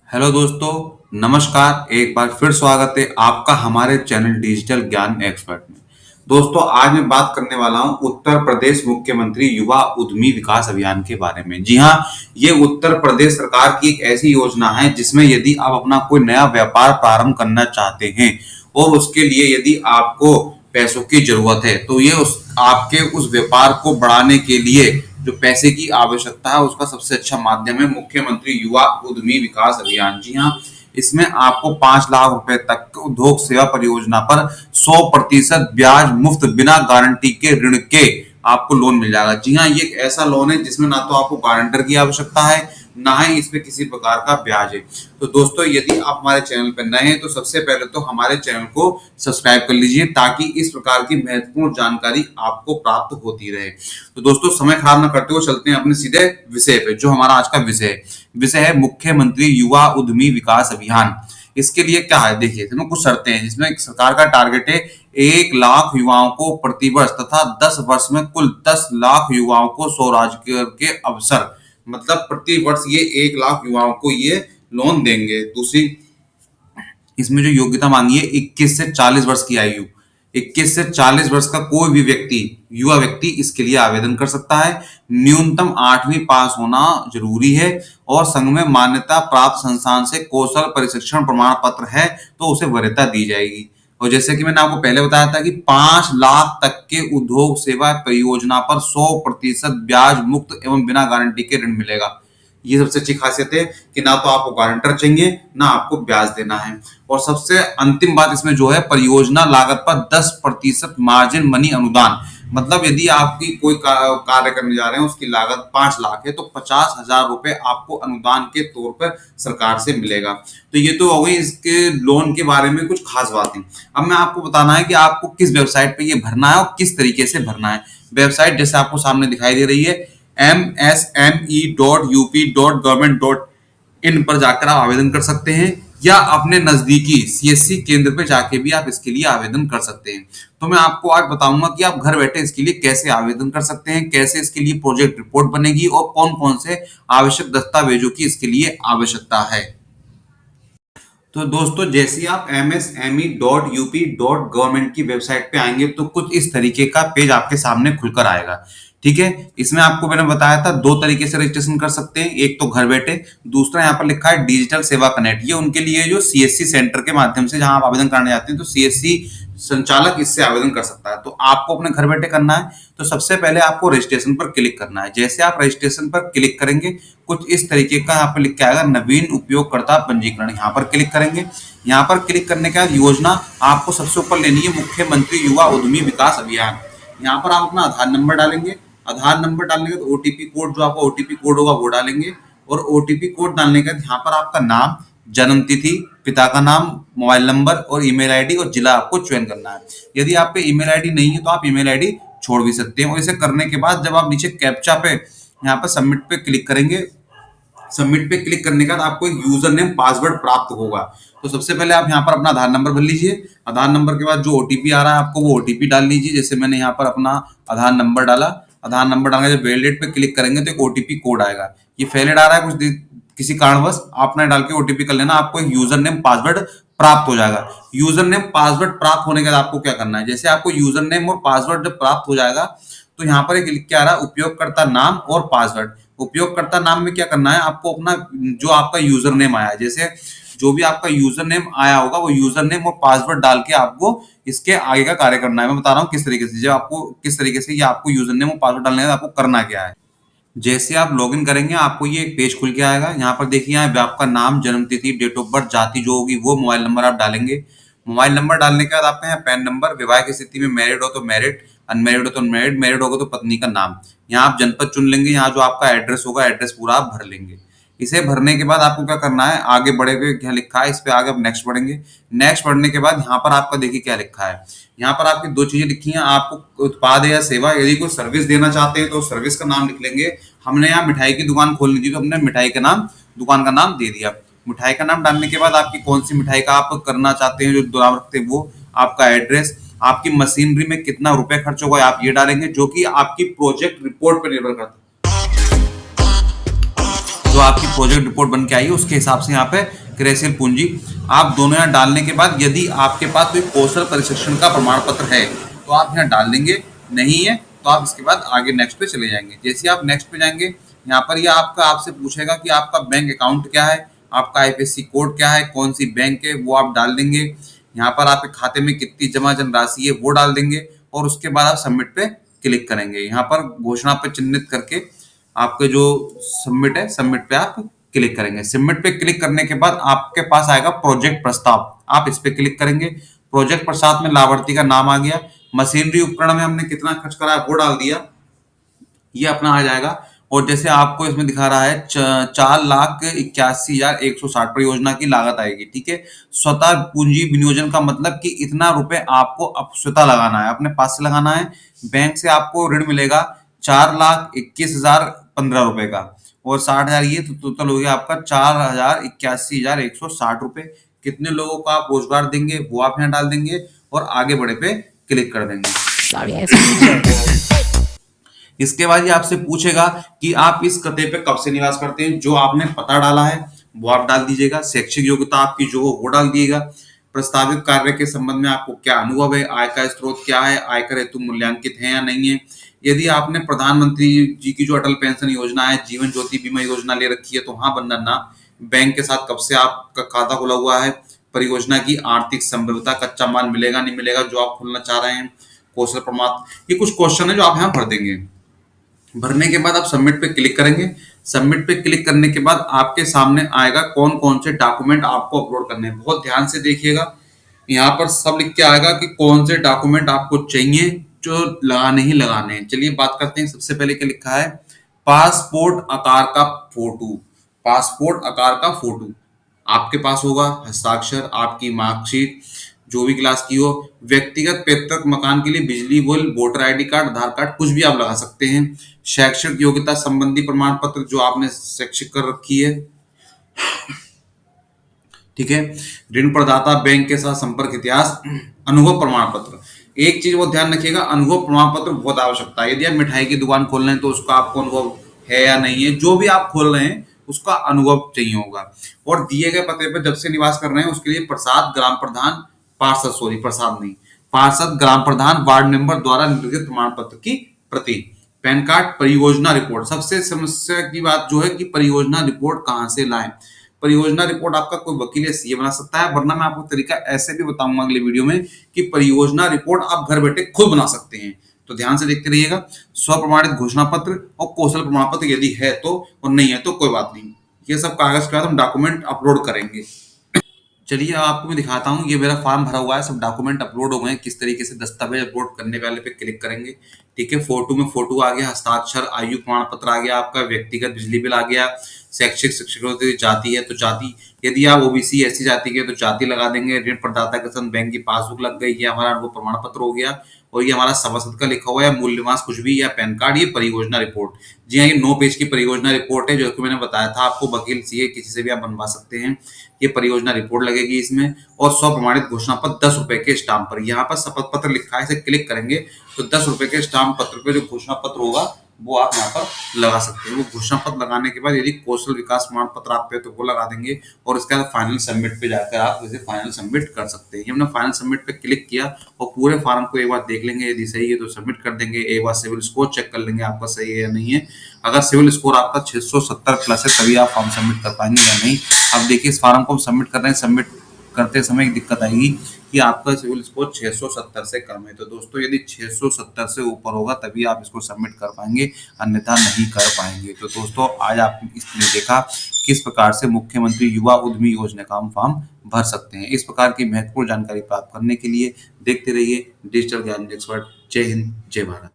Hello दोस्तों, नमस्कार। एक बार फिर स्वागत है आपका हमारे चैनल डिजिटल ज्ञान एक्सपर्ट में। दोस्तों, आज मैं बात करने वाला हूं उत्तर प्रदेश मुख्यमंत्री युवा उद्यमी विकास अभियान के बारे में। जी हाँ, ये उत्तर प्रदेश सरकार की एक ऐसी योजना है जिसमें यदि आप अपना कोई नया व्यापार प्रारंभ करना चाहते हैं और उसके लिए यदि आपको पैसों की जरूरत है तो ये उस आपके उस व्यापार को बढ़ाने के लिए जो पैसे की आवश्यकता है उसका सबसे अच्छा माध्यम है मुख्यमंत्री युवा उद्यमी विकास अभियान। जी हाँ, इसमें आपको 5 लाख रुपए तक उद्योग सेवा परियोजना पर 100% ब्याज मुफ्त बिना गारंटी के ऋण के आपको लोन मिल जाएगा। जी हाँ, ये एक ऐसा लोन है जिसमें ना तो आपको गारंटर की आवश्यकता है, ना ही इसमें किसी प्रकार का ब्याज है। तो दोस्तों, यदि आप हमारे चैनल पर नए हैं तो सबसे पहले तो हमारे चैनल को सब्सक्राइब कर लीजिए ताकि इस प्रकार की महत्वपूर्ण जानकारी आपको प्राप्त होती रहे। तो दोस्तों, समय खराब न करते हुए चलते हैं अपने सीधे विषय पे, जो हमारा आज का विषय है मुख्यमंत्री युवा उद्यमी विकास अभियान। इसके लिए क्या है, देखिए इसमें कुछ शर्तें हैं। जिसमें सरकार का टारगेट है 1 लाख युवाओं को प्रतिवर्ष तथा 10 वर्ष में कुल 10 लाख युवाओं को स्वरोजगार के अवसर, मतलब प्रति वर्ष ये 1 लाख युवाओं को ये लोन देंगे। दूसरी, इसमें जो योग्यता मांगी है 21 से 40 वर्ष की आयु, 21 से 40 वर्ष का कोई भी व्यक्ति, युवा व्यक्ति इसके लिए आवेदन कर सकता है। न्यूनतम 8वीं पास होना जरूरी है और संघ में मान्यता प्राप्त संस्थान से कौशल प्रशिक्षण प्रमाण पत्र है तो उसे वरीयता दी जाएगी। और जैसे कि मैंने आपको पहले बताया था कि 5 लाख तक के उद्योग सेवा परियोजना पर 100% ब्याज मुक्त एवं बिना गारंटी के ऋण मिलेगा। ये सबसे अच्छी खासियत है कि ना तो आपको गारंटर चाहिए ना आपको ब्याज देना है। और सबसे अंतिम बात इसमें जो है, परियोजना लागत पर 10% मार्जिन मनी अनुदान, मतलब यदि आपकी कोई कार्य करने जा रहे हैं उसकी लागत 5 लाख है तो 50,000 रुपए आपको अनुदान के तौर पर सरकार से मिलेगा। तो ये तो हो गई इसके लोन के बारे में कुछ खास बातें। अब मैं आपको बताना है कि आपको किस वेबसाइट पे ये भरना है और किस तरीके से भरना है। वेबसाइट जैसे आपको सामने दिखाई दे रही है msme.up.government.in पर जाकर आप आवेदन कर सकते हैं या अपने नजदीकी सीएससी केंद्र पे जाके भी आप इसके लिए आवेदन कर सकते हैं। तो मैं आपको आज बताऊंगा कि आप घर बैठे इसके लिए कैसे आवेदन कर सकते हैं, कैसे इसके लिए प्रोजेक्ट रिपोर्ट बनेगी और कौन कौन से आवश्यक दस्तावेजों की इसके लिए आवश्यकता है। तो दोस्तों, जैसे ही आप msme.up.government की वेबसाइट पे आएंगे तो कुछ इस तरीके का पेज आपके सामने खुलकर आएगा। ठीक है, इसमें आपको मैंने बताया था 2 तरीके से रजिस्ट्रेशन कर सकते हैं, एक तो घर बैठे, दूसरा यहाँ पर लिखा है डिजिटल सेवा कनेक्ट। ये उनके लिए जो सीएससी सेंटर के माध्यम से जहां आप आवेदन करने जाते हैं तो सीएससी संचालक इससे आवेदन कर सकता है। तो आपको अपने घर बैठे करना है तो सबसे पहले आपको रजिस्ट्रेशन पर क्लिक करना है। जैसे आप रजिस्ट्रेशन पर क्लिक करेंगे कुछ इस तरीके का यहाँ पर लिख के आएगा नवीन उपयोगकर्ता पंजीकरण, यहाँ पर क्लिक करेंगे। यहाँ पर क्लिक करने के बाद योजना आपको सबसे ऊपर लेनी है मुख्यमंत्री युवा उद्यमी विकास अभियान। यहाँ पर आप अपना आधार नंबर डालेंगे। आधार नंबर डालने के बाद ओटीपी कोड, जो आपका ओटीपी कोड होगा वो डालेंगे। और ओटीपी कोड डालने के बाद यहाँ पर आपका नाम, जन्म तिथि, पिता का नाम, मोबाइल नंबर और ईमेल आईडी और जिला आपको चयन करना है। यदि आप पे ईमेल आईडी नहीं है तो आप ईमेल आईडी छोड़ भी सकते हैं। और इसे करने के बाद जब आप नीचे कैप्चा पे यहाँ पर सबमिट पे क्लिक करेंगे, सबमिट पे क्लिक करने के बाद आपको एक यूजर नेम पासवर्ड प्राप्त होगा। तो सबसे पहले आप यहाँ पर अपना आधार नंबर भर लीजिए। आधार नंबर के बाद जो ओटीपी आ रहा है आपको वो ओटीपी डाल लीजिए। जैसे मैंने यहाँ पर अपना आधार नंबर डाला। आधार नंबर डालने जब वैलिडेट पे क्लिक करेंगे तो एक ओटीपी कोड आएगा। ये वैलिड आ रहा है, किसी कारणवश आपने डाल के ओटीपी कर लेना, आपको एक यूजर नेम पासवर्ड प्राप्त हो जाएगा। यूजर नेम पासवर्ड प्राप्त होने के बाद आपको क्या करना है, जैसे आपको यूजर नेम और पासवर्ड जब प्राप्त हो जाएगा तो यहाँ पर एक लिख के आ रहा है उपयोगकर्ता नाम और पासवर्ड। उपयोगकर्ता नाम में क्या करना है, आपको अपना जो आपका यूजर नेम आया, जैसे जो भी आपका यूजर नेम आया होगा वो यूजर नेम और पासवर्ड डाल के आपको इसके आगे का कार्य करना है। मैं बता रहा हूँ किस तरीके से, जब आपको किस तरीके से ये आपको यूजर नेम और पासवर्ड डालने का आपको करना क्या है। जैसे आप लॉगिन करेंगे आपको ये एक पेज खुल के आएगा। यहाँ पर देखिए, यहाँ आपका नाम, जन्म तिथि, डेट ऑफ बर्थ, जाति जो होगी वो, मोबाइल नंबर आप डालेंगे। मोबाइल नंबर डालने के बाद आपका यहाँ पैन नंबर, विवाह की स्थिति में मैरिड हो तो मैरिड, अनमैरिड हो तो अनमैरिड, मैरिड होगा तो पत्नी का नाम। यहाँ आप जनपद चुन लेंगे, यहाँ जो आपका एड्रेस होगा एड्रेस पूरा आप भर लेंगे। इसे भरने के बाद आपको क्या करना है, आगे बढ़े हुए क्या लिखा है इस पे आगे आप नेक्स्ट बढ़ेंगे। नेक्स्ट बढ़ने के बाद यहाँ पर आपका देखिए क्या लिखा है, यहाँ पर आपकी 2 चीजें लिखी हैं। आपको उत्पाद या सेवा, यदि कोई सर्विस देना चाहते हैं तो सर्विस का नाम लिख लेंगे। हमने यहाँ मिठाई की दुकान खोलनी थी तो हमने मिठाई का नाम, दुकान का नाम दे दिया। मिठाई का नाम डालने के बाद आपकी कौन सी मिठाई का आप करना चाहते हैं, जो नाम रखते हैं वो, आपका एड्रेस, आपकी मशीनरी में कितना रुपए खर्च होगा आप ये डालेंगे, जो कि आपकी प्रोजेक्ट रिपोर्ट पर निर्भर करता है। जो आपकी प्रोजेक्ट रिपोर्ट बन के आई है उसके हिसाब से यहाँ पे क्रियाशील पूंजी आप दोनों यहाँ डालने के बाद यदि आपके पास कोई कौशल प्रशिक्षण का प्रमाण पत्र है तो आप यहाँ डाल देंगे, नहीं है तो आप इसके बाद आगे नेक्स्ट पे चले जाएंगे। जैसे आप नेक्स्ट पे जाएंगे यहाँ पर ये आपका आपसे पूछेगा कि आपका बैंक अकाउंट क्या है, आपका आईपीएससी कोड क्या है, कौन सी बैंक है, वो आप डाल देंगे। यहाँ पर आपके खाते में कितनी जमा धनराशि है वो डाल देंगे और उसके बाद आप सबमिट पे क्लिक करेंगे। यहाँ पर घोषणा पे चिन्हित करके आपके जो सबमिट है, सबमिट पे आप क्लिक करेंगे। सबमिट पे क्लिक करने के बाद आपके पास आएगा प्रोजेक्ट प्रस्ताव, आप इस पे क्लिक करेंगे। प्रोजेक्ट प्रस्ताव में लाभार्थी का नाम आ गया, मशीनरी उपकरण में हमने कितना खर्च करा है वो डाल दिया, ये अपना आ जाएगा। और जैसे आपको इसमें दिखा रहा है 4,81,160 परियोजना की लागत आएगी, ठीक है। स्वतः पूंजी विनियोजन का मतलब कि इतना रुपए आपको अब स्वतः लगाना है, अपने पास से लगाना है। बैंक से आपको ऋण मिलेगा 4,21,015 रुपए का और 60,000, ये तो टोटल हो गया आपका 4,81,160 रुपए। कितने लोगों को आप रोजगार देंगे वो आप यहाँ डाल देंगे और आगे बढ़े पे क्लिक कर देंगे। इसके बाद ये आपसे पूछेगा कि आप इस पते पे कब से निवास करते हैं, जो आपने पता डाला है वो आप डाल दीजिएगा। शैक्षिक योग्यता आपकी जो हो वो डाल दिएगा। प्रस्तावित कार्य के संबंध में आपको क्या अनुभव है, आय का स्रोत क्या है, आयकर हेतु मूल्यांकित है या नहीं है। यदि आपने प्रधानमंत्री जी की जो अटल पेंशन योजना है, जीवन ज्योति बीमा योजना ले रखी है तो वहां बंधन ना। बैंक के साथ कब से आपका खाता खुला हुआ है, परियोजना की आर्थिक संभाव्यता, कच्चा माल मिलेगा नहीं मिलेगा जो आप खोलना चाह रहे हैं, कौशल प्रमाण, ये कुछ क्वेश्चन है जो आप यहाँ भर देंगे। भरने के बाद आप सबमिट पे क्लिक करेंगे। सबमिट पे क्लिक करने के बाद आपके सामने आएगा कौन कौन से डॉक्यूमेंट आपको अपलोड करने हैं। बहुत ध्यान से देखिएगा, यहाँ पर सब लिख के आएगा कि कौन से डॉक्यूमेंट आपको चाहिए, जो लगाने ही लगाने हैं। चलिए बात करते हैं। सबसे पहले क्या लिखा है, पासपोर्ट आकार का फोटो। पासपोर्ट आकार का फोटो आपके पास होगा, हस्ताक्षर, आपकी मार्कशीट जो भी क्लास की हो, व्यक्तिगत पैतृक मकान के लिए बिजली बिल, वोटर आईडी कार्ड, आधार कार्ड, कुछ भी आप लगा सकते हैं। शैक्षिक योग्यता संबंधी प्रमाण पत्र जो आपने शैक्षिक कर रखी है, ठीक है। ऋण प्रदाता बैंक के साथ संपर्क इतिहास, अनुभव प्रमाण पत्र। एक चीज वो ध्यान रखिएगा, अनुभव प्रमाण पत्र बहुत आवश्यकता है। यदि आप मिठाई की दुकान खोल रहे हैं तो उसका आपको अनुभव है या नहीं है, जो भी आप खोल रहे हैं उसका अनुभव चाहिए होगा। और दिए गए पते पर जब से निवास कर रहे हैं उसके लिए प्रसाद ग्राम प्रधान, पार्षद, सॉरी प्रसाद नहीं, पार्षद ग्राम प्रधान वार्ड मेंबर द्वारा निर्गत प्रमाण पत्र की प्रति, पैन कार्ड, परियोजना रिपोर्ट। सबसे समस्या की बात जो है कि परियोजना रिपोर्ट कहाँ से लाएं। परियोजना रिपोर्ट आपका कोई वकील या सीए बना सकता है, वरना मैं आपको तरीका ऐसे भी बताऊंगा अगले वीडियो में कि परियोजना रिपोर्ट आप घर बैठे खुद बना सकते हैं। तो ध्यान से देखते रहिएगा। स्व प्रमाणित घोषणा पत्र और कौशल प्रमाण पत्र यदि है तो, और नहीं है तो कोई बात नहीं। ये सब कागज के बाद हम डॉक्यूमेंट अपलोड करेंगे। चलिए आपको मैं दिखाता हूँ, ये मेरा फॉर्म भरा हुआ है, सब डॉक्यूमेंट अपलोड हो गए। किस तरीके से दस्तावेज अपलोड करने वाले पे क्लिक करेंगे, ठीक है। फोटो में फोटो आ गया, हस्ताक्षर, आयु प्रमाण पत्र आ गया, आपका व्यक्तिगत बिजली बिल आ गया, शैक्षिक शिक्षक जाति है तो जाति, यदि आप ओबीसी एससी जाति के तो जाति लगा देंगे। ऋण प्रदाता के संग बैंक की पासबुक लग गई, ये हमारा अनुभव प्रमाण पत्र हो गया। और ये हमारा सभासद का लिखा हुआ है, मूल्यवान कुछ भी, या पैन कार्ड, ये परियोजना रिपोर्ट। जी हाँ, ये 9 पेज की परियोजना रिपोर्ट है, जो कि मैंने बताया था आपको, वकील सीए किसी से भी आप बनवा सकते हैं। ये परियोजना रिपोर्ट लगेगी इसमें। और स्व प्रमाणित घोषणा पत्र 10 रुपए के स्टाम्प पर, यहाँ पर शपथ पत्र लिखा है, इसे क्लिक करेंगे तो 10 रुपए के स्टाम्प पत्र पे जो घोषणा पत्र होगा वो आप यहाँ पर लगा सकते हैं। वो घोषणा पत्र लगाने के बाद यदि कौशल विकास प्रमाण पत्र आप पे तो वो लगा देंगे और इसके बाद फाइनल सबमिट पे जाकर आप इसे फाइनल सबमिट कर सकते हैं। हमने फाइनल सबमिट पे क्लिक किया और पूरे फॉर्म को एक बार देख लेंगे, यदि सही है तो सबमिट कर देंगे। एक बार सिविल स्कोर चेक कर लेंगे आपका सही है या नहीं है। अगर सिविल स्कोर आपका 670 प्लस है तभी आप फॉर्म सबमिट कर पाएंगे या नहीं। अब देखिए इस फॉर्म को हम सबमिट कर रहे हैं, सबमिट करते समय एक दिक्कत आएगी कि आपका सिविल स्कोर 670 से कम है। तो दोस्तों यदि 670 से ऊपर होगा तभी आप इसको सबमिट कर पाएंगे, अन्यथा नहीं कर पाएंगे। तो दोस्तों आज आप इसने देखा किस प्रकार से मुख्यमंत्री युवा उद्यमी योजना का हम फॉर्म भर सकते हैं। इस प्रकार की महत्वपूर्ण जानकारी प्राप्त करने के लिए देखते रहिए डिजिटल ज्ञान एक्सपर्ट। जय हिंद, जय भारत।